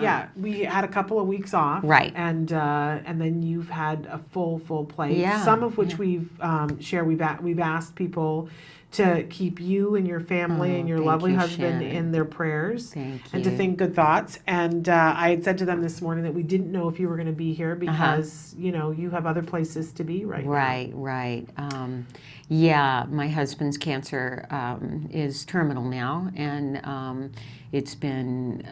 Yeah, we had a couple of weeks off. Right. And then you've had a full plate. Yeah, Some of which we've shared. We've asked people to keep you and your family and your thank lovely you, husband Shannon. in their prayers. Thank and to you. think good thoughts. And I had said to them this morning that we didn't know if you were going to be here because you have other places to be right now. Right. Yeah, my husband's cancer is terminal now, and he's been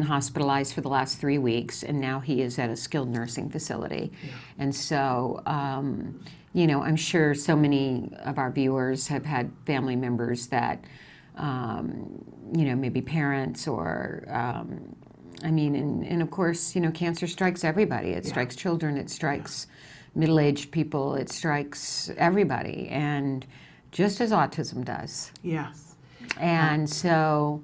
hospitalized for the last 3 weeks, and now he is at a skilled nursing facility. Yeah. And so, I'm sure so many of our viewers have had family members that, maybe parents or, and of course, cancer strikes everybody. It strikes children, it strikes middle-aged people, it strikes everybody, and just as autism does. Yes. And so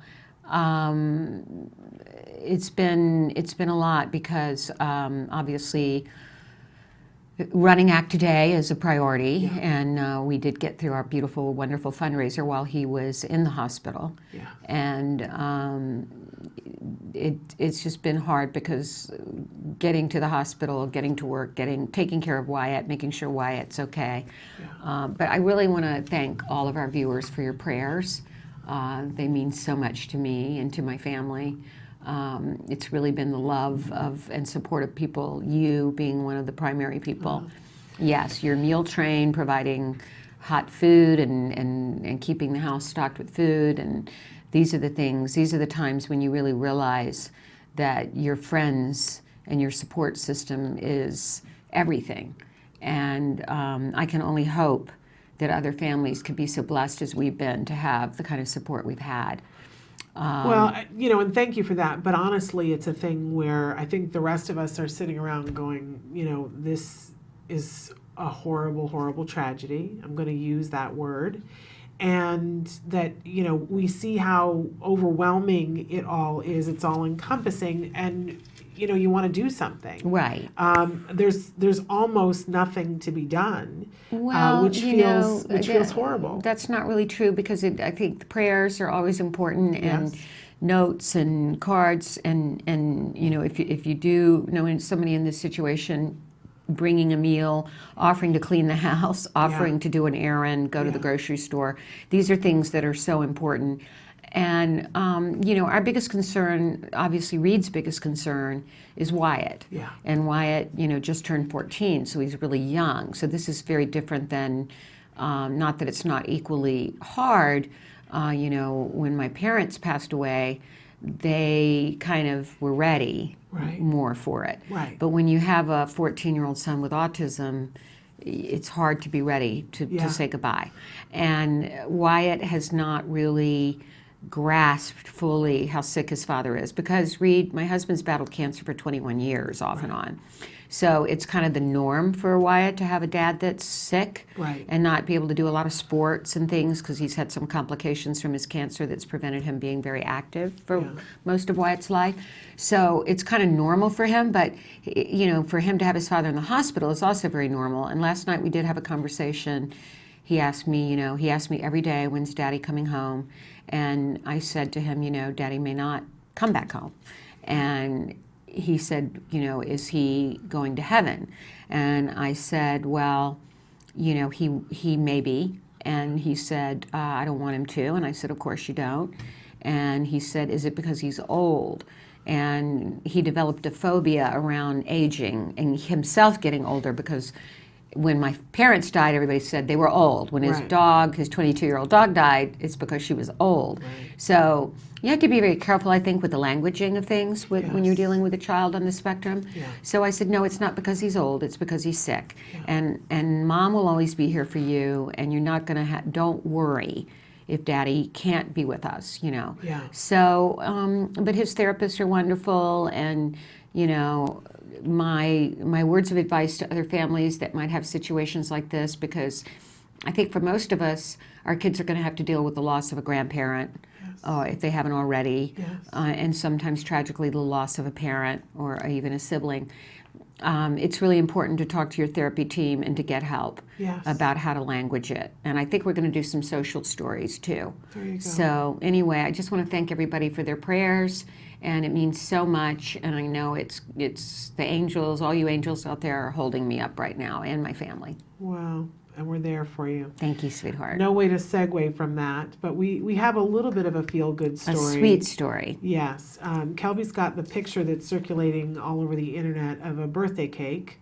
it's been a lot because obviously running Act Today is a priority, and we did get through our beautiful, wonderful fundraiser while he was in the hospital. Yeah. And it's just been hard because getting to the hospital, getting to work, taking care of Wyatt, making sure Wyatt's okay. Yeah. But I really want to thank all of our viewers for your prayers. They mean so much to me and to my family. It's really been the love of and support of people, you being one of the primary people. Yes, your meal train, providing hot food and keeping the house stocked with food, and these are the times when you really realize that your friends and your support system is everything. And I can only hope that other families could be so blessed as we've been to have the kind of support we've had. And thank you for that. But honestly, it's a thing where I think the rest of us are sitting around going, this is a horrible, horrible tragedy. I'm going to use that word. And that, we see how overwhelming it all is. It's all encompassing. And, you want to do something. Right. There's almost nothing to be done, Well, which feels horrible. That's not really true because I think the prayers are always important, and notes and cards, and if you do know somebody in this situation, bringing a meal, offering to clean the house, offering to do an errand, go to the grocery store. These are things that are so important. And, our biggest concern, obviously Reed's biggest concern, is Wyatt. Yeah. And Wyatt, just turned 14, so he's really young. So this is very different than, not that it's not equally hard. When my parents passed away, they kind of were ready more for it. Right. But when you have a 14-year-old son with autism, it's hard to be ready to say goodbye. And Wyatt has not really grasped fully how sick his father is because Reed, my husband's battled cancer for 21 years off and on. So it's kind of the norm for Wyatt to have a dad that's sick and not be able to do a lot of sports and things because he's had some complications from his cancer that's prevented him being very active for most of Wyatt's life. So it's kind of normal for him, but for him to have his father in the hospital is also very normal. And last night we did have a conversation. He asked me every day, when's Daddy coming home? And I said to him, Daddy may not come back home. And he said, is he going to heaven? And I said, well, he may be. And he said, I don't want him to. And I said, of course you don't. And he said, is it because he's old? And he developed a phobia around aging and himself getting older because when my parents died, everybody said they were old. When his dog, his 22-year-old dog died, it's because she was old. So you have to be very careful, I think, with the languaging of things when you're dealing with a child on the spectrum. So I said, no, it's not because he's old, it's because he's sick. And Mom will always be here for you, and you're not going to don't worry if Daddy can't be with us, So, but his therapists are wonderful, and, my words of advice to other families that might have situations like this, because I think for most of us, our kids are going to have to deal with the loss of a grandparent, if they haven't already, and sometimes tragically the loss of a parent or even a sibling. It's really important to talk to your therapy team and to get help about how to language it. And I think we're going to do some social stories too. There you go. So anyway, I just want to thank everybody for their prayers and it means so much. And I know it's the angels, all you angels out there are holding me up right now, and my family. Wow. And we're there for you. Thank you, sweetheart. No way to segue from that, but we have a little bit of a feel-good story. A sweet story. Yes. Kelby's got the picture that's circulating all over the internet of a birthday cake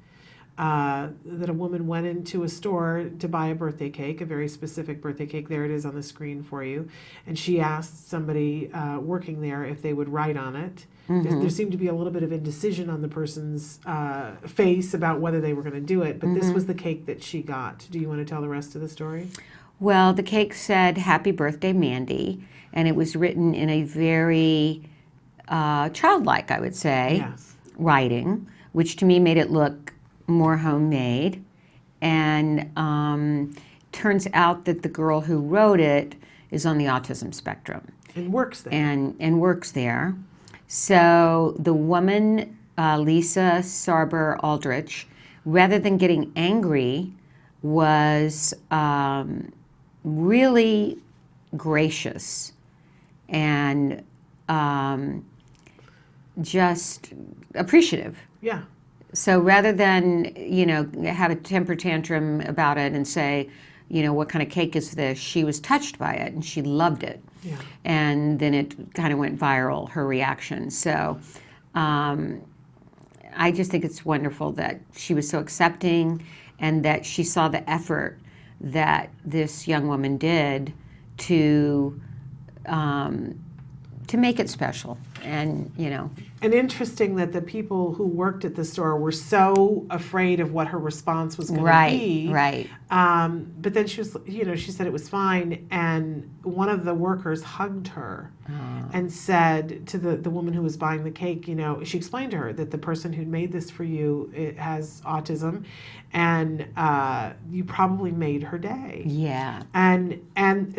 that a woman went into a store to buy a birthday cake, a very specific birthday cake. There it is on the screen for you. And she asked somebody working there if they would write on it. There seemed to be a little bit of indecision on the person's face about whether they were going to do it, but this was the cake that she got. Do you want to tell the rest of the story? Well, the cake said, "Happy birthday, Mandy," and it was written in a very childlike, I would say, writing, which to me made it look more homemade. And turns out that the girl who wrote it is on the autism spectrum. And works there. And works there. So the woman, Lisa Sarber Aldrich, rather than getting angry, was really gracious and just appreciative. Yeah. So rather than, have a temper tantrum about it and say, what kind of cake is this? She was touched by it and she loved it. Yeah. And then it kind of went viral, her reaction. So I just think it's wonderful that she was so accepting and that she saw the effort that this young woman did to make it special. And, And interesting that the people who worked at the store were so afraid of what her response was going to be. Right. But then she was, she said it was fine. And one of the workers hugged her and said to the woman who was buying the cake, she explained to her that the person who made this for you has autism, and you probably made her day. Yeah. And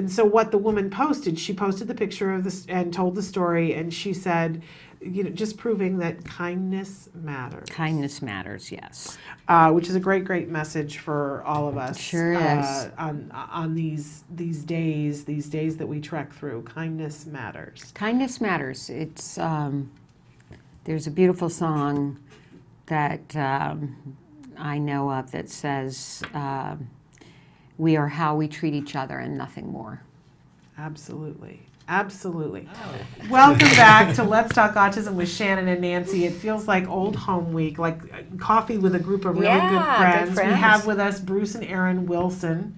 so what the woman posted, she posted the picture of this and told the story, and she said, just proving that kindness matters. Kindness matters, yes. Which is a great, great message for all of us. Sure is. On these days that we trek through, kindness matters. Kindness matters. It's there's a beautiful song that I know of that says, "We are how we treat each other and nothing more." Absolutely. Absolutely. Oh. Welcome back to Let's Talk Autism with Shannon and Nancy. It feels like old home week, like coffee with a group of really good friends. We have with us Bruce and Erin Wilson.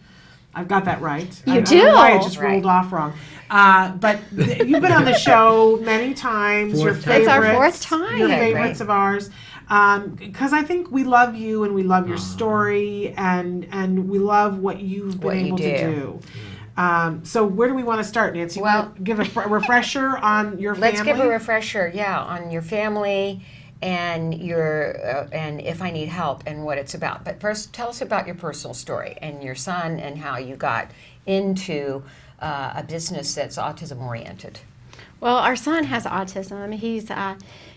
I've got that right. You do. I don't know why it just rolled off wrong. But you've been on the show many times. Your favorites. That's our fourth time. Your favorites of ours. Because I think we love you and we love your story and we love what you've been able to do. So where do we want to start, Nancy? Well, give a refresher on your family. Let's give a refresher, on your family and your and if I need help and what it's about. But first, tell us about your personal story and your son and how you got into a business that's autism oriented. Well, our son has autism.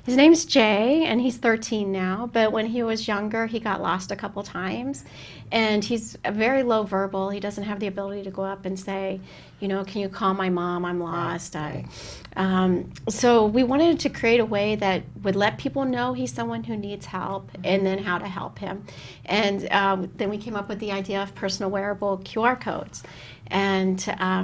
His name's Jay, and he's 13 now. But when he was younger, he got lost a couple times, and he's very low verbal. He doesn't have the ability to go up and say, can you call my mom? I'm lost. Right. So we wanted to create a way that would let people know he's someone who needs help, and then how to help him. And then we came up with the idea of personal wearable QR codes. And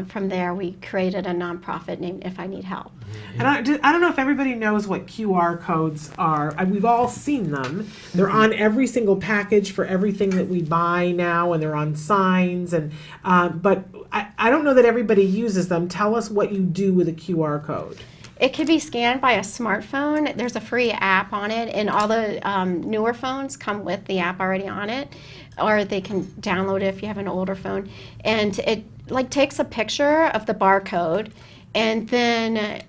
from there, we created a nonprofit named If I Need Help. And I don't know if everybody knows what QR codes are. We've all seen them. They're on every single package for everything that we buy now, and they're on signs. And but I don't know that everybody uses them. Tell us what you do with a QR code. It can be scanned by a smartphone. There's a free app on it, and all the newer phones come with the app already on it, or they can download it if you have an older phone. And it takes a picture of the barcode, and then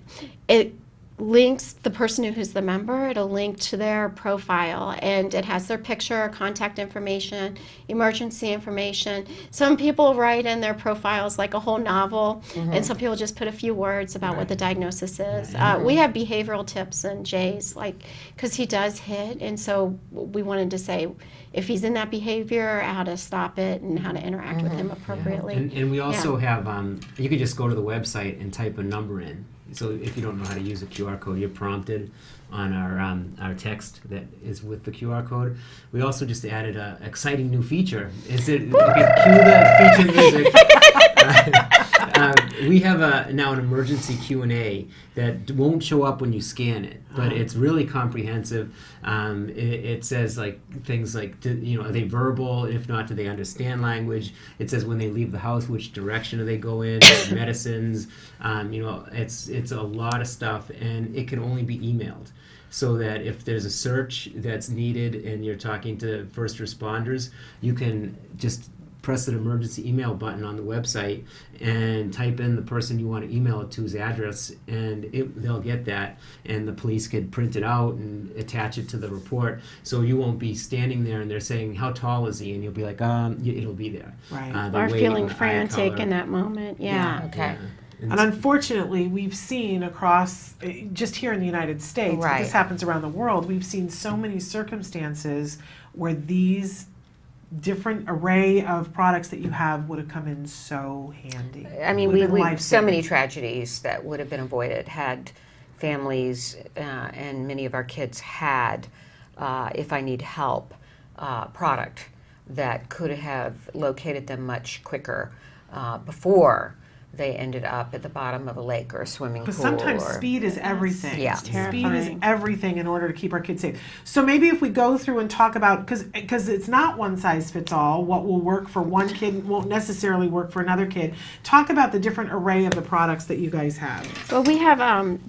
it links the person who's the member. It'll link to their profile, and it has their picture, contact information, emergency information. Some people write in their profiles like a whole novel, and some people just put a few words about what the diagnosis is. We have behavioral tips in Jay's, because he does hit, and so we wanted to say if he's in that behavior, how to stop it and how to interact with him appropriately. And we also have, you can just go to the website and type a number in, So if you don't know how to use a QR code, you're prompted on our text that is with the QR code. We also just added a exciting new feature. Is it? You can cue the feature music. We have now an emergency Q&A that won't show up when you scan it, but it's really comprehensive. It says like things like, are they verbal? If not, do they understand language? It says when they leave the house, which direction do they go in? Medicines. It's a lot of stuff, and it can only be emailed. So that if there's a search that's needed and you're talking to first responders, you can just press an emergency email button on the website and type in the person you want to email it to's address, and they'll get that, and the police could print it out and attach it to the report. So you won't be standing there and they're saying, how tall is he? And you'll be like, it'll be there. Right. Or feeling frantic in that moment. Yeah. Okay. And unfortunately, we've seen across, just here in the United States, but Right. this happens around the world, we've seen so many circumstances where these different array of products that you have would have come in so handy. I mean, Would have been we so life-saving. many tragedies that would have been avoided had families and many of our kids had, if I need help, product that could have located them much quicker before they ended up at the bottom of a lake or a swimming pool. Because sometimes or, speed is everything. Yeah. Speed is Terrifying. everything in order to keep our kids safe. So maybe if we go through and talk about, because it's not one size fits all, what will work for one kid won't necessarily work for another kid. Talk about the different array of the products that you guys have. Well, we have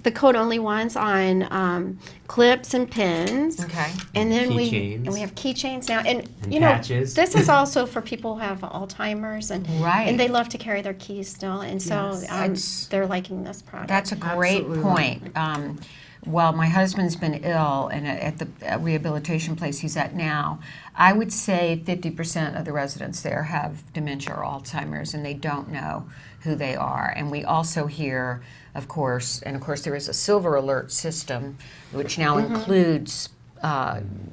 the code-only ones on clips and pins. Okay. And then Keychains. we have keychains now, and And you know, patches. this is also for people who have Alzheimer's, and Right. and they love to carry their keys still, and so Yes. they're liking this product. That's a great Absolutely. point. Well, my husband's been ill, and at the rehabilitation place he's at now, I would say 50% of the residents there have dementia or Alzheimer's, and they don't know who they are. And we also hear, of course there is a silver alert system, which now includes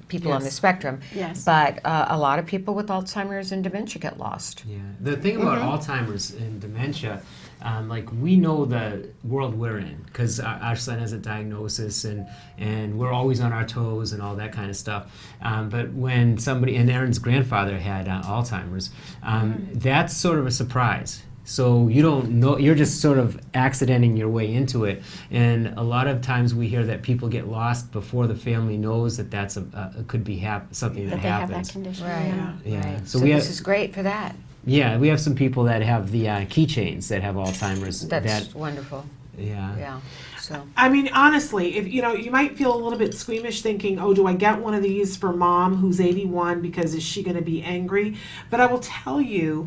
people on the Yes. spectrum. Yes. But a lot of people with Alzheimer's and dementia get lost. Yeah. The thing about Alzheimer's and dementia, we know the world we're in because our son has a diagnosis and we're always on our toes and all that kind of stuff. But when somebody, and Erin's grandfather had Alzheimer's, that's sort of a surprise. So you don't know, you're just sort of accidenting your way into it. And a lot of times we hear that people get lost before the family knows that that's could be something that they have happens. that condition. Right. Yeah. Right. So So we this have- is great for that. Yeah, we have some people that have the keychains that have Alzheimer's. That's wonderful. Yeah. Yeah. So. I mean, honestly, if you might feel a little bit squeamish thinking, oh, do I get one of these for mom who's 81 because is she going to be angry? But I will tell you,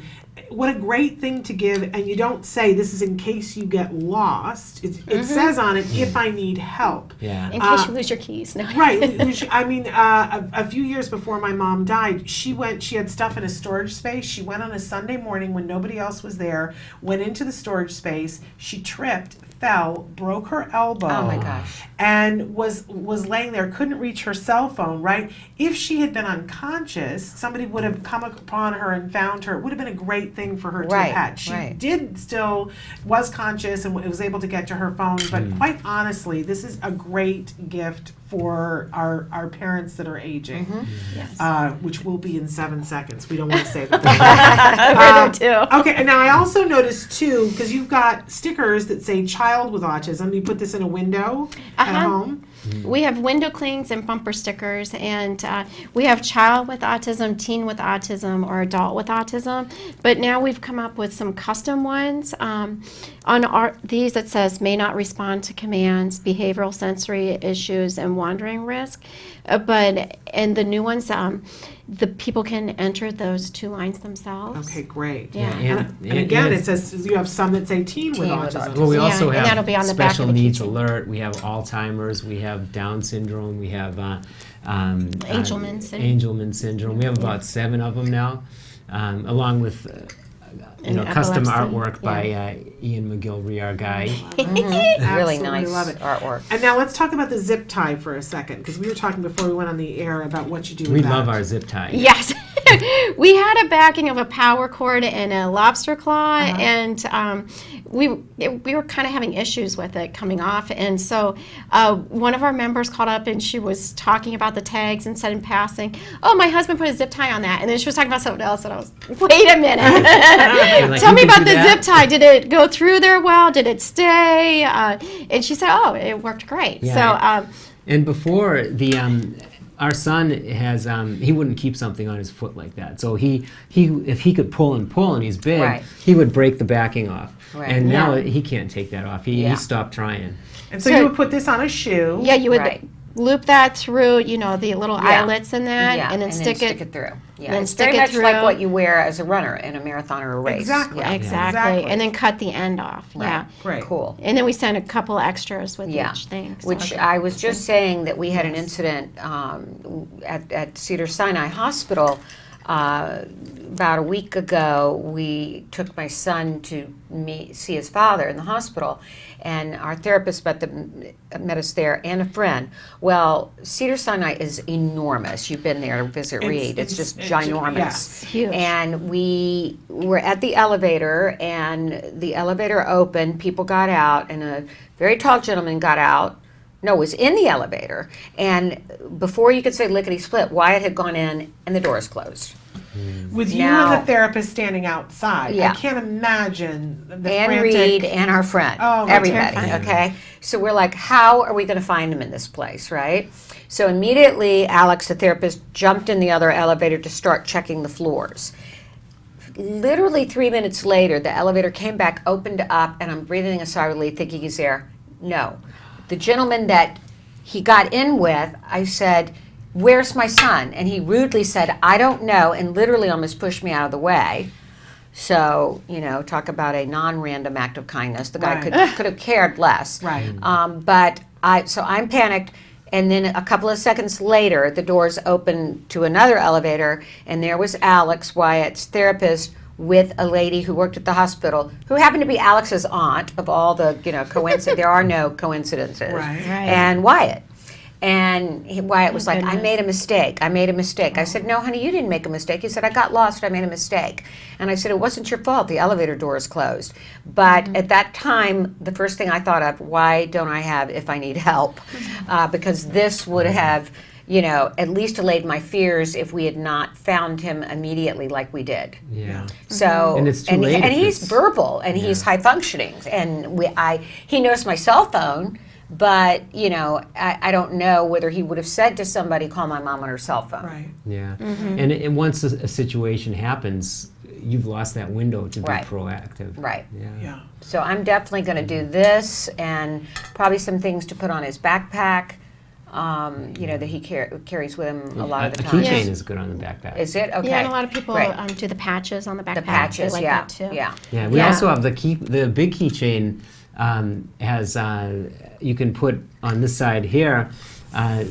what a great thing to give, and you don't say this is in case you get lost. It says on it, if I need help. Yeah. In case you lose your keys. No. Right. I mean, a few years before my mom died, she had stuff in a storage space. She went on a Sunday morning when nobody else was there, went into the storage space. She tripped, fell, broke her elbow. Oh my gosh. And was laying there, couldn't reach her cell phone, right? If she had been unconscious, somebody would have come upon her and found her. It would have been a great thing for her to Right, have had. She right. was conscious and was able to get to her phone, but quite honestly, this is a great gift for our parents that are aging, Yes. which will be in 7 seconds. We don't want to say that. Too. Okay, and now I also noticed too, because you've got stickers that say child with autism. You put this in a window at home. We have window clings and bumper stickers, and we have child with autism, teen with autism, or adult with autism. But now we've come up with some custom ones. On these, it says may not respond to commands, behavioral sensory issues, and wandering risk. And the new ones, the people can enter those 2 lines themselves. Okay, great. Yeah. And again, it says you have some that say teen with Teen with autism. Well, we Yeah, also and have that'll be on the back of special the needs keychain. alert. We have Alzheimer's. We have Down syndrome. We have Angelman syndrome. Angelman syndrome. We have about 7 of them now, along with And custom epilepsy, artwork by Ian McGilvery, our guy. Really Absolutely nice love it. artwork. And now let's talk about the zip tie for a second, because we were talking before we went on the air about what you do We with love that. our zip tie. Yes. we had a backing of a power cord and a lobster claw, and we were kind of having issues with it coming off. And so one of our members called up, and she was talking about the tags and said in passing, "Oh, my husband put a zip tie on that." And then she was talking about something else, and I was, wait a minute. Like, Tell me "You can about do the that?" zip tie. Did it go through there well? Did it stay? And she said, "Oh, it worked great." Yeah. So. And before the our son has he wouldn't keep something on his foot like that. So he if he could pull and he's big, Right. he would break the backing off. Right. And now he can't take that off. He stopped trying. And so you would put this on a shoe. Yeah, you would Right. loop that through, the little eyelets in that, Yeah, and then stick it through. Yeah, then it's stick very it much like through. what you wear as a runner in a marathon or a race. Exactly. Yeah. exactly. Exactly. And then cut the end off. Yeah. Right. Cool. And then we sent a couple extras with Yeah. each thing. so- Which I was just saying that we had an incident at Cedars-Sinai Hospital about a week ago. We took my son to see his father in the hospital, and our therapist met us there, and a friend. Well, Cedars-Sinai is enormous. You've been there to visit Reed. It's just ginormous. yes. Huge. And we were at the elevator, and the elevator opened. People got out, and a very tall gentleman got out. No, was in the elevator. And before you could say lickety-split, Wyatt had gone in, and the doors closed. With you Now- and the therapist standing outside. Yeah. I can't imagine the And frantic. Reed and our friend, Oh, everybody, terrifying. okay? So we're like, how are we going to find him in this place, right? So immediately, Alex, the therapist, jumped in the other elevator to start checking the floors. Literally 3 minutes later, the elevator came back, opened up, and I'm breathing a sigh of relief, thinking he's there. No. The gentleman that he got in with, I said, "Where's my son?" And he rudely said, "I don't know," and literally almost pushed me out of the way. So, talk about a non-random act of kindness. The guy Right. could have cared less. Right. But I'm panicked, and then a couple of seconds later, the doors opened to another elevator, and there was Alex, Wyatt's therapist, with a lady who worked at the hospital, who happened to be Alex's aunt. Of all the coincidence, there are no coincidences. Right. And Wyatt. And Wyatt was like, "I goodness. made a mistake. I said, "No, honey, you didn't make a mistake." He said, "I got lost. I made a mistake." And I said, "It wasn't your fault. The elevator door is closed." But at that time, the first thing I thought of, why don't I have if I need help? Because this would have, at least allayed my fears if we had not found him immediately like we did. Yeah. So And it's too late if and he's it's- verbal and he's high functioning, and he knows my cell phone, but I don't know whether he would have said to somebody, "Call my mom on her cell phone." Right. Yeah. And once a situation happens, you've lost that window to be Right. proactive. Right. Yeah. Yeah. So I'm definitely going to do this, and probably some things to put on his backpack. That he carries with him a lot of the A time. keychain is good on the backpack. Is it okay? Yeah, and a lot of people Great. do the patches on the backpack. The patches, They like yeah, that too. yeah. Yeah, we Yeah. also have the big keychain has you can put on this side here.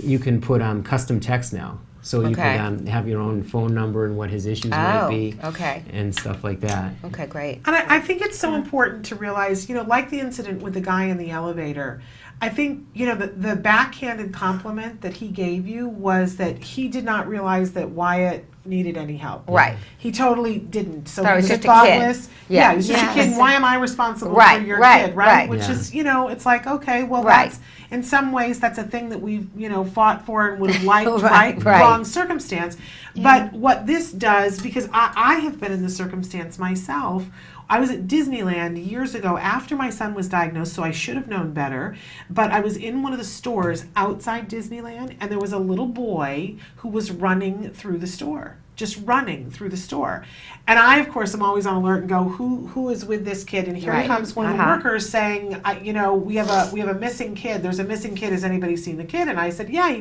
You can put custom text now, so you Okay. can have your own phone number and what his issues might be, okay, and stuff like that. okay, great. And I think it's so important to realize, like the incident with the guy in the elevator, I think, the backhanded compliment that he gave you was that he did not realize that Wyatt needed any help. Right. He totally didn't. So Thought it he was was just a thoughtless. kid. Yeah, Yeah. he was just a Yes. kid. Why am I responsible Right, for your right, kid, right? right. Which Yeah. is, it's like, okay, well, Right. that's, in some ways, that's a thing that we've, fought for and would have liked, Right, right? right. Wrong circumstance. But what this does, because I have been in the circumstance myself, I was at Disneyland years ago after my son was diagnosed, so I should have known better. But I was in one of the stores outside Disneyland, and there was a little boy who was running through the store, just running through the store. And I, of course, am always on alert and go, who is with this kid? And here Right. comes one of the workers saying, we have a missing kid. There's a missing kid. Has anybody seen the kid? And I said, yeah, he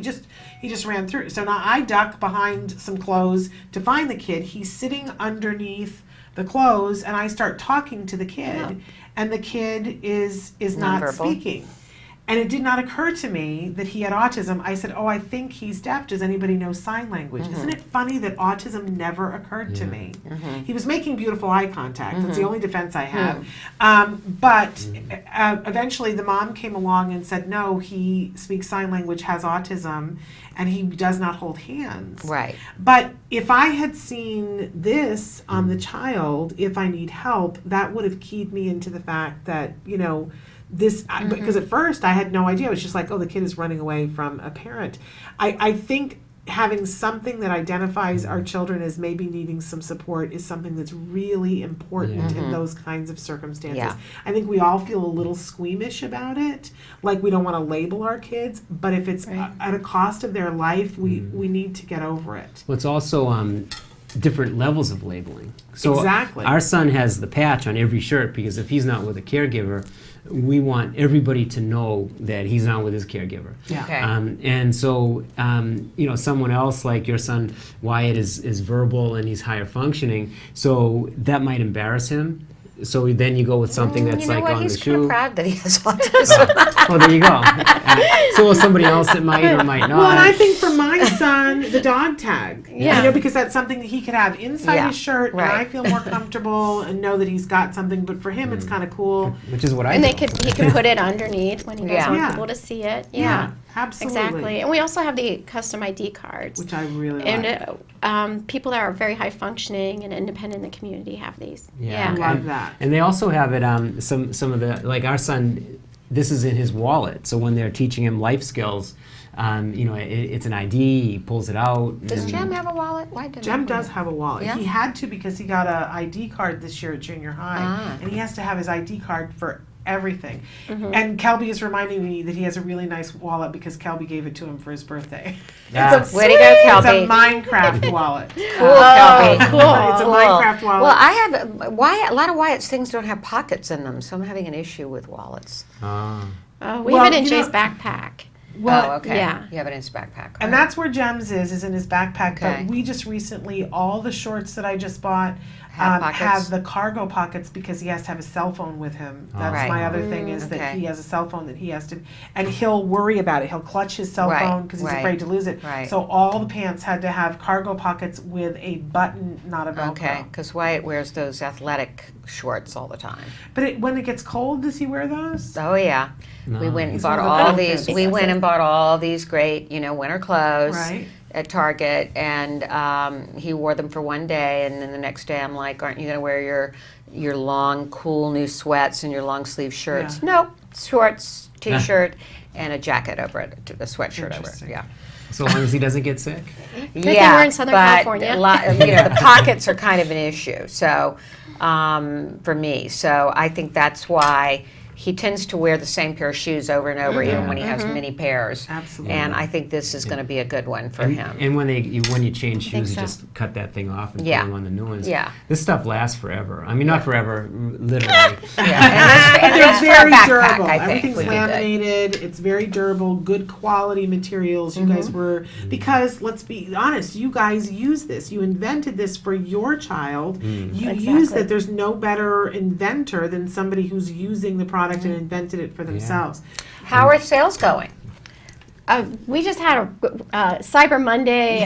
just ran through. So now I duck behind some clothes to find the kid. He's sitting underneath the clothes, and I start talking to the kid, and the kid is not Nonverbal. speaking. And it did not occur to me that he had autism. I said, oh, I think he's deaf. Does anybody know sign language? Isn't it funny that autism never occurred to me? He was making beautiful eye contact. That's the only defense I have. But eventually the mom came along and said, no, he speaks sign language, has autism, and he does not hold hands. Right. But if I had seen this on the child, if I need help, that would have keyed me into the fact that, you know, this, because at first I had no idea. It was just like, oh, the kid is running away from a parent. I think having something that identifies our children as maybe needing some support is something that's really important in those kinds of circumstances. Yeah. I think we all feel a little squeamish about it, like we don't want to label our kids, but if it's at a cost of their life, we need to get over it. Well, it's also different levels of labeling. So Exactly. our son has the patch on every shirt because if he's not with a caregiver, we want everybody to know that he's not with his caregiver. Yeah. Okay. And so, you know, someone else like your son, Wyatt, is verbal and he's higher functioning, so that might embarrass him. So then you go with something that's you know like what? on He's the kind of shoe. proud that he has autism. Well, there you go. So will somebody else that might or might not. Well, and I think for my son, the dog tag. Yeah. You know, because that's something that he could have inside Yeah, his shirt, and right. I feel more comfortable and know that he's got something. But for him, it's kind of cool. Which is what I And do. he could put it underneath when he doesn't Yeah. want Yeah. people to see it. Yeah, absolutely. Exactly. And we also have the custom ID cards. Which I really And like. people that are very high functioning and independent in the community have these. Yeah. I love that. And they also have it, some of the, like our son, this is in his wallet. So when they're teaching him life skills, you know, it's an ID, he pulls it out. Does and- Jem have a wallet? Why didn't Jem I- does have a wallet. Yeah? He had to because he got a ID card this year at junior high, Ah. and he has to have his ID card for everything. Mm-hmm. And Kelby is reminding me that he has a really nice wallet because Kelby gave it to him for his birthday. Yes. Way to go, It's a Kelby. Minecraft wallet. Cool, Kelby. It's a Minecraft wallet. Well, I have a lot of Wyatt's things don't have pockets in them, so I'm having an issue with wallets. Ah. We Well, have it in you Jay's know- backpack. Well, oh, okay. yeah. You have it in his backpack. And that's where Jem's is in his backpack. Okay. But we just recently, all the shorts that I just bought Have pockets? have the cargo pockets because he has to have a cell phone with him. That's Right. my other thing is okay. that he has a cell phone that he has to, and he'll worry about it. He'll clutch his cell Right, phone because he's right, afraid to lose it. right. So all the pants had to have cargo pockets with a button, not a Velcro. Okay, because Wyatt wears those athletic shorts all the time. But when it gets cold, does he wear those? Oh yeah, we No. went and He's bought one of the all good these. kids. We went and bought all these great, winter clothes Right. at Target, and he wore them for one day, and then the next day I'm like, "Aren't you going to wear your long, cool new sweats and your long sleeve shirts?" Yeah. Nope, shorts, t-shirt, and a jacket over it, a sweatshirt over it. Interesting. Yeah. So long as he doesn't get sick. thing we're in Southern but California. the pockets are kind of an issue. So for me, so I think that's why he tends to wear the same pair of shoes over and over, even when he has many pairs. Absolutely. And I think this is going to be a good one for him. And when you change think shoes, you so. just cut that thing off and Yeah. put them on the new ones. Yeah. This stuff lasts forever. I mean, not forever, literally. And They're this for a very backpack, durable. I think, Everything's would be good. laminated. It's very durable. Good quality materials. You guys were because let's be honest. You guys use this. You invented this for your child. You use Exactly. that. There's no better inventor than somebody who's using the product and invented it for themselves. How are sales going? We just had a Cyber Monday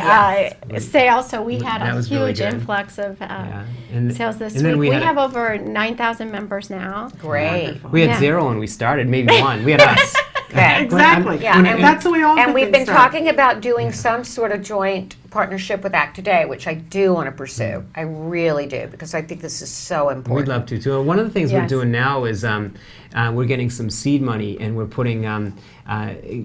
sale, so we had That a was really huge good. influx of Yeah. And, sales this and then week. We had have over 9,000 members now. Great. Wonderful. we had Yeah. 0 when we started, maybe 1. We had us. Okay. Exactly. Yeah, And and- that's the way all And good we've things been start. talking about doing some sort of joint partnership with Act Today, which I do want to pursue. I really do, because I think this is so We'd important. love to too. One of the things we're Yes. doing now is we're getting some seed money, and we're putting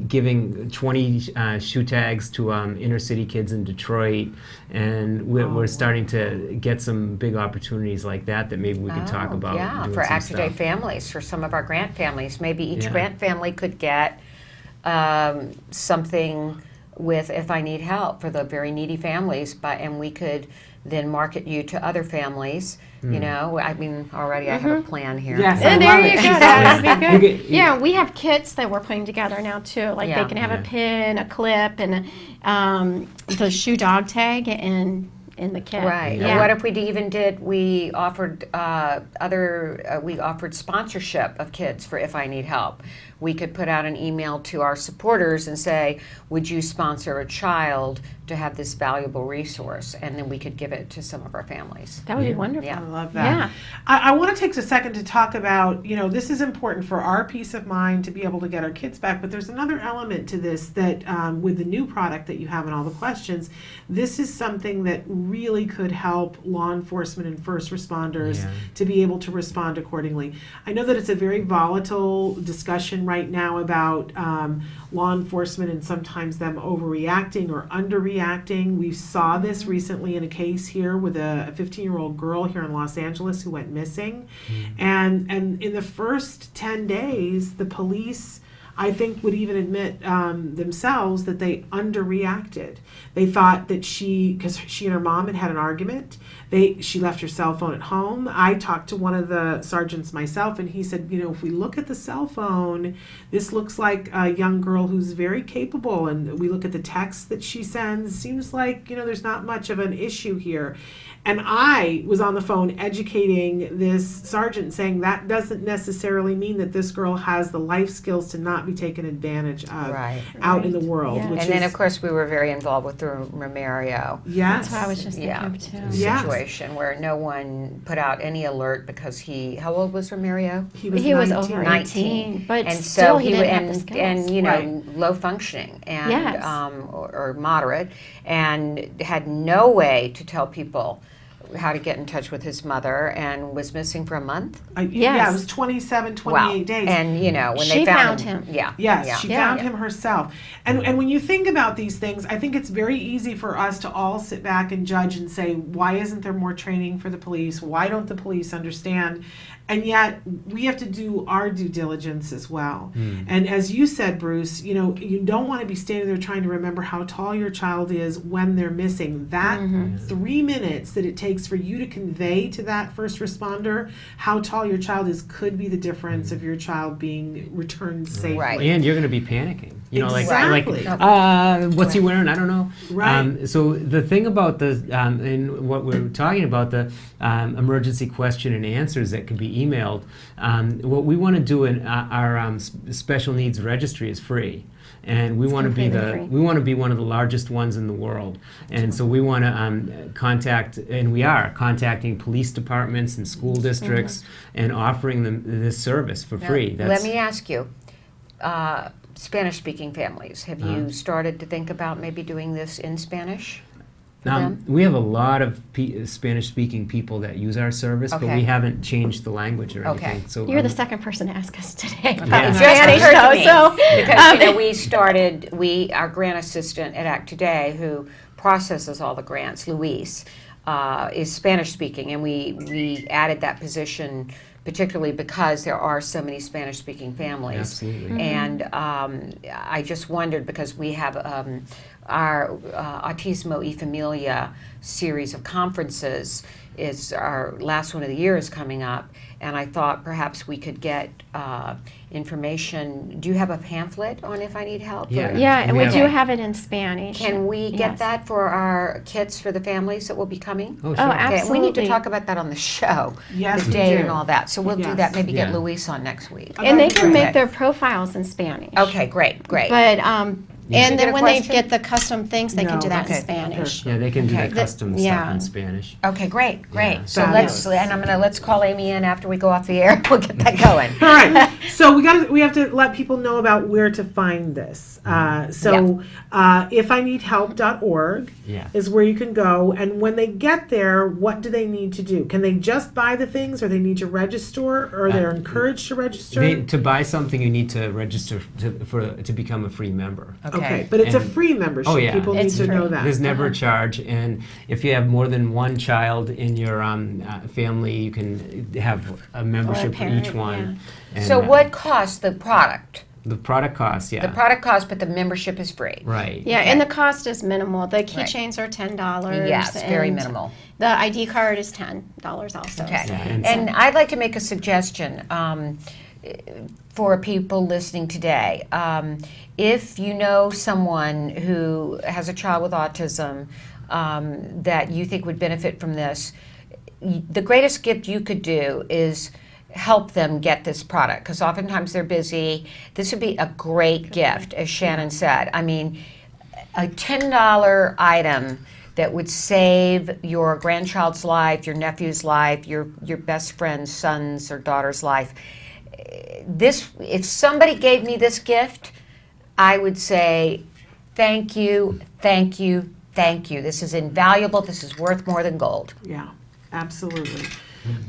giving 20 shoe tags to inner city kids in Detroit, and we're starting to get some big opportunities like that maybe we could talk about. Yeah, doing for some Act Today stuff. families, for some of our grant families. Maybe each Yeah. grant family could get something with If I Need Help for the very needy families, and we could then market you to other families. You know, I mean, already I have a plan here. Yes. And I there love you it. go. She's That would always- be You good. get- Yeah, we have kits that we're putting together now too. Like Yeah. they can have Yeah. a pin, a clip, and the shoe dog tag, and in the kit. Right. Yeah. And what if we offered sponsorship of kids for If I Need Help? We could put out an email to our supporters and say, would you sponsor a child to have this valuable resource? And then we could give it to some of our families. That would be wonderful. Yeah. I love that. Yeah. I want to take a second to talk about, this is important for our peace of mind to be able to get our kids back, but there's another element to this that with the new product that you have and all the questions, this is something that really could help law enforcement and first responders to be able to respond accordingly. I know that it's a very volatile discussion right now about law enforcement and sometimes them overreacting or underreacting. We saw this recently in a case here with a 15-year-old girl here in Los Angeles who went missing. And in the first 10 days, the police, I think, would even admit themselves that they underreacted. They thought that because she and her mom had an argument, she left her cell phone at home. I talked to one of the sergeants myself, and he said, if we look at the cell phone, this looks like a young girl who's very capable, and we look at the texts that she sends, seems like, there's not much of an issue here. And I was on the phone educating this sergeant, saying that doesn't necessarily mean that this girl has the life skills to not be taken advantage of out in the world. Yeah. Which And then, of course, we were very involved with the Romario yes, That's what I was just thinking of, too. Yeah. situation where no one put out any alert because how old was Romario? he was He was 19. over 18, but And still so he didn't have the skills. Right. low functioning and Yes. or moderate, and had no way to tell people how to get in touch with his mother, and was missing for a month. Yeah, it was 27, 28 days. And when She they found him, him. Yes, she Yeah. found him herself. And when you think about these things, I think it's very easy for us to all sit back and judge and say, why isn't there more training for the police? Why don't the police understand? And yet, we have to do our due diligence as well. And as you said, Bruce, you don't want to be standing there trying to remember how tall your child is when they're missing. That 3 minutes that it takes for you to convey to that first responder how tall your child is could be the difference of your child being returned safely. Right. And you're going to be panicking. Exactly. What's he wearing? I don't know. Right. So the thing about and what we're talking about, the emergency question and answers that can be emailed, what we want to do in our special needs registry is free. And we want to be one of the largest ones in the world, and so we want to we are contacting police departments and school districts and offering them this service for free. Let me ask you, Spanish-speaking families, have you started to think about maybe doing this in Spanish? We have a lot of Spanish-speaking people that use our service, but Okay. we haven't changed the language or anything. Okay. So You're the second person to ask us today about Yeah. Spanish, It occurred to though. me, because our grant assistant at Act Today, who processes all the grants, Luis, is Spanish-speaking, and we added that position particularly because there are so many Spanish-speaking families. Absolutely. And I just wondered, because we have our Autismo-y Familia series of conferences is our last one of the year is coming up, and I thought perhaps we could get information. Do you have a pamphlet on If I Need Help? Yeah. Yeah, and We we have do it. have it in Spanish. Can we get Yes. that for our kits for the families that will be coming? Oh, sure. absolutely. Okay, we need to talk about that on the show, Yes, the we date do. and all that. So we'll do Yes. that. Maybe get Yeah. Luis on next week. And they can Okay. make their profiles in Spanish. Okay, great. But Did you and get then a when they question? get the custom things, they can No, do that in okay. Spanish. Yeah, they can do Okay. the custom Yeah. stuff in Spanish. Okay, great. Yeah. So Fabulous. let's call Amy in after we go off the air. We'll get that going. All right. So we have to let people know about where to find this. IfIneedHelp.org Yeah. is where you can go. And when they get there, what do they need to do? Can they just buy the things, or they need to register, or they're encouraged to register? To buy something, you need to register to become a free member. Okay, but it's a And- free membership. Oh, yeah. People need It's to know free. that. There's never a charge, and if you have more than one child in your family, you can have a membership for parent, each one. And, So what costs the product? the product costs? Yeah, The product costs, but the membership is free. right. Yeah, Okay. and the cost is minimal. The keychains are $10. Yes, very and minimal. The ID card is $10 also. Okay. Yeah, And I'd like to make a suggestion for people listening today. If you know someone who has a child with autism, that you think would benefit from this, the greatest gift you could do is help them get this product, because oftentimes they're busy. This would be a great gift, as Shannon said. I mean, a $10 item that would save your grandchild's life, your nephew's life, your best friend's son's or daughter's life. This, if somebody gave me this gift, I would say, thank you, thank you, thank you. This is invaluable. This is worth more than gold. Yeah, absolutely.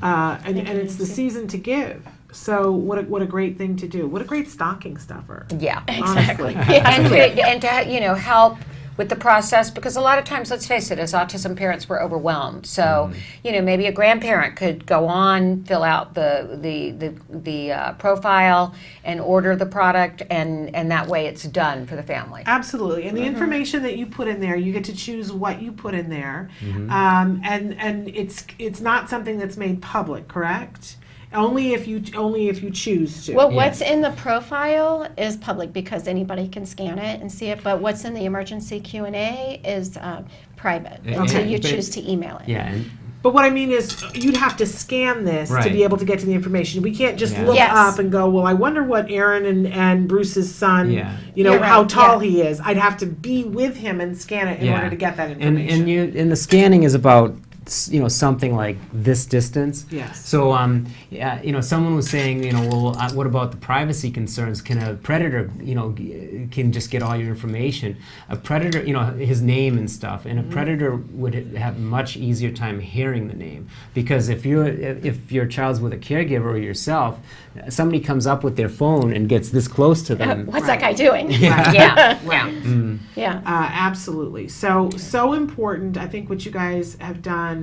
And it's the season to give. So what a great thing to do. What a great stocking stuffer. Yeah, Honestly. and to help with the process, because a lot of times, let's face it, as autism parents, we're overwhelmed. So maybe a grandparent could go on, fill out the profile, and order the product, and that way it's done for the family. Absolutely. And the information that you put in there, you get to choose what you put in there, and it's not something that's made public, correct? Only if you choose to. Well, what's in the profile is public because anybody can scan it and see it. But what's in the emergency Q&A is private until you choose to email it. Yeah. But what I mean is, you'd have to scan this to Right. be able to get to the information. We can't just look Yes. up and go, well, I wonder what Erin and Bruce's son, Yeah. how right. tall he is. I'd have to be with him and scan it in order to get that information. And the scanning is about something like this distance. Yes. So someone was saying, well, what about the privacy concerns? Can a predator, can just get all your information? A predator, his name and stuff, and a predator would have a much easier time hearing the name, because if your child's with a caregiver or yourself, somebody comes up with their phone and gets this close to them. What's that guy doing? Yeah. Absolutely. So important. I think what you guys have done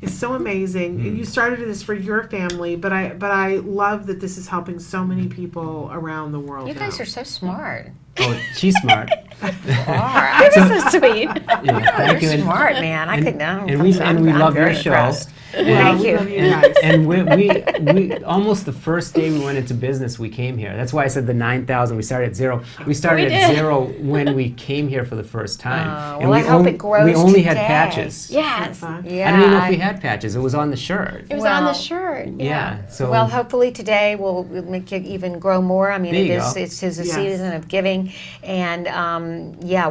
is so amazing. You started this for your family, but I love that this is helping so many people around the world. You guys are so smart. Oh, she's smart. This is so sweet. Thank you. You're smart, man. I could know. And we love your very show. impressed. Well, we love you guys. And we almost the first day we went into business, we came here. That's why I said the 9,000. We started at zero. We started We at did. zero when we came here for the first time. well, I hope it grows We only had today. patches. Yes. Yeah. I don't even know if we had patches. It was on the shirt. It was on the Well, shirt. Yeah. So Well, hopefully today we'll make it even grow more. I mean, There you go. it's a Yes. season of giving, and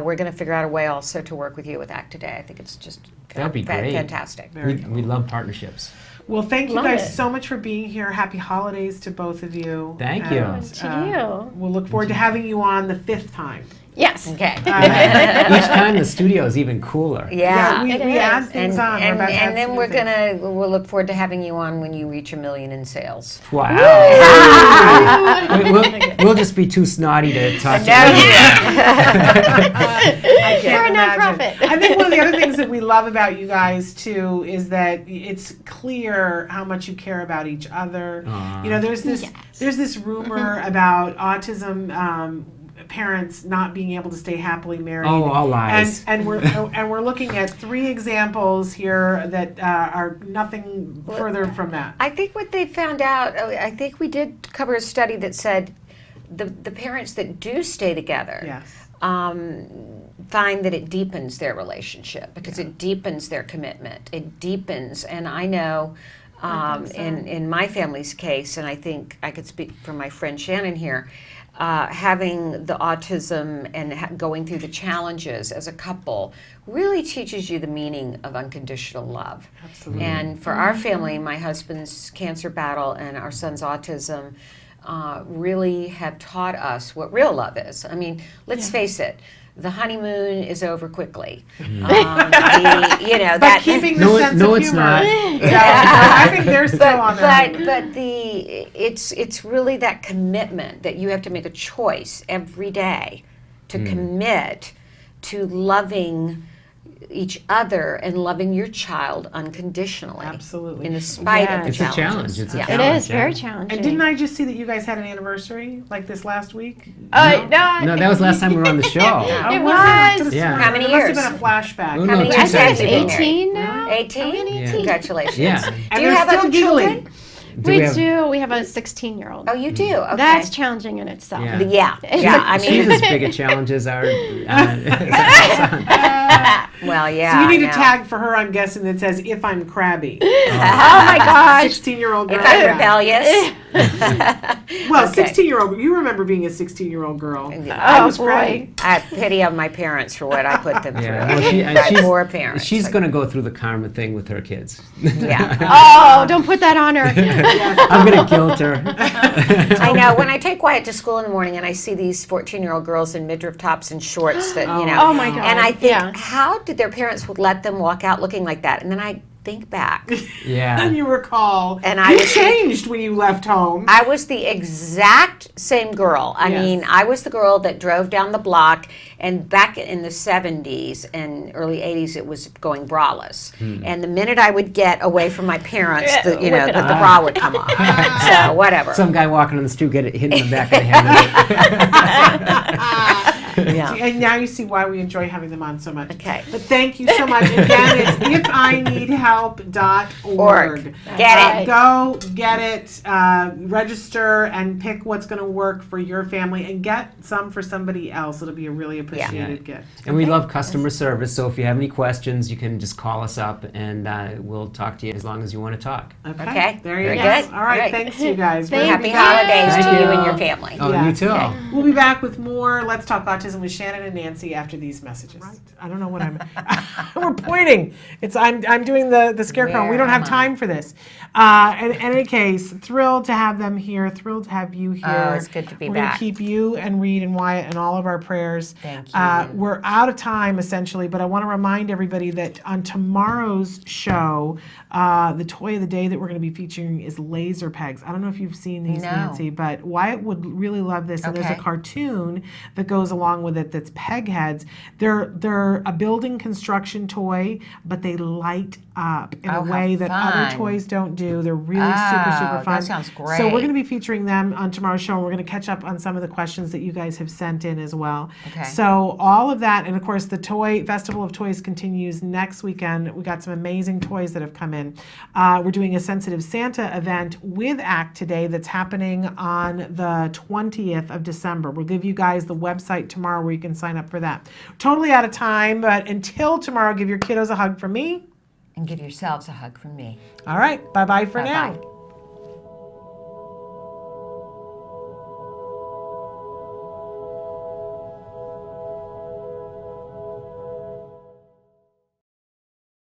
we're going to figure out a way also to work with you with Act Today. I think it's just That'd be great. fantastic. we love partnerships. Well, thank you Love guys it. so much for being here. Happy holidays to both of you. Thank you. And, To you. We'll look forward to having you on the 5th time. Yes. Okay. Each time the studio is even cooler. Yeah. we it add is. things on. We're about to add and then some we'll look forward to having you on when you reach 1 million in sales. Wow. we'll just be too snotty to talk to you. I can't We're a imagine. nonprofit. I think one of the other things that we love about you guys too is that it's clear how much you care about each other. Aw. There's this rumor about autism parents not being able to stay happily married. Oh, all lies. And we're looking at 3 examples here that are nothing further from that. I think what they found out, I think we did cover a study that said the parents that do stay together Yes. find that it deepens their relationship because it deepens their commitment. It deepens, and I know in my family's case, and I think I could speak for my friend Shannon here, having the autism and going through the challenges as a couple really teaches you the meaning of unconditional love. Absolutely. And for our family, my husband's cancer battle and our son's autism really have taught us what real love is. I mean, let's face it. The honeymoon is over quickly. But keeping the sense no, of it's humor. not. I think they're still on that. but it's really that commitment that you have to make a choice every day to commit to loving each other and loving your child unconditionally. Absolutely. In spite of the It's a challenges. challenge. It's a Yeah. It challenge. is very challenging. And didn't I just see that you guys had an anniversary like this last week? No, that was last time we were on the show. Oh, It was I could've was. Yeah. sworn How many it must years? have been a flashback. Oh, no, How many two years I have think you it's been married? 18 now. 18? Yeah. Congratulations. Yeah. And Do you they're have still other giggling. children? We have- do. We have a 16-year-old. Oh, you do? Okay. That's challenging in itself. Yeah. Yeah. I She's mean, as big a challenge as our son. Well, yeah. So you need I a know. tag for her, I'm guessing, that says, if I'm crabby. Oh my gosh. 16-year-old girl. If I'm yeah. rebellious. Well, Okay. 16-year-old, you remember being a 16-year-old girl. Oh, I was boy. crabby. I have pity of my parents for what I put them Yeah, through. well, My she's poor parents. She's Like, going to go through the karma thing with her kids. Yeah. Oh, don't put that on her. I'm going to guilt her. I know. When I take Wyatt to school in the morning and I see these 14-year-old girls in midriff tops and shorts that, you know. Oh my God. And I think, Yeah. how did their parents let them walk out looking like that? And then I think back. Yeah. And you recall, And you I was- changed when you left home. I was the exact same girl. I Yes. mean, I was the girl that drove down the block, and back in the 70s and early 80s, it was going braless. And the minute I would get away from my parents, the bra would come off. So, whatever. Some guy walking on the street get hit in the back of the head. Yeah. And now you see why we enjoy having them on so much. Okay. But thank you so much. Again, it's ifineedhelp.org. Get it. Go get it, register, and pick what's going to work for your family, and get some for somebody else. It'll be a really appreciated gift. And we love customer service, so if you have any questions, you can just call us up, and we'll talk to you as long as you want to talk. Okay. There you Very go. good. All right. Great. Thanks, you guys. Thank Happy you. holidays Thank to you you. and your family. Oh, Yes. you too. We'll be back with more Let's Talk Autism with Shannon and Nancy after these messages. I don't know what I'm. We're pointing. I'm doing the scarecrow. Where We don't have am I? time for this. In any case, thrilled to have them here. Thrilled to have you here. Oh, it's good to be We're gonna back. keep you and Reed and Wyatt in all of our prayers. Thank you. We're out of time essentially, but I want to remind everybody that on tomorrow's show, the toy of the day that we're going to be featuring is laser pegs. I don't know if you've seen these, No. Nancy, but Wyatt would really love this. And there's Okay. a cartoon that goes along with it that's peg heads. They're a building construction toy, but they light up in Oh, a how way that other fun. toys don't do. They're really Oh, super fun. that sounds So great. we're going to be featuring them on tomorrow's show, and we're going to catch up on some of the questions that you guys have sent in as well. Okay. So all of that, and of course the Toy Festival of Toys continues next weekend. We got some amazing toys that have come in. We're doing a Sensitive Santa event with ACT today that's happening on the 20th of December. We'll give you guys the website tomorrow where you can sign up for that. Totally out of time, but until tomorrow, give your kiddos a hug from me. And give yourselves a hug from me. All right, bye-bye for Bye-bye. now.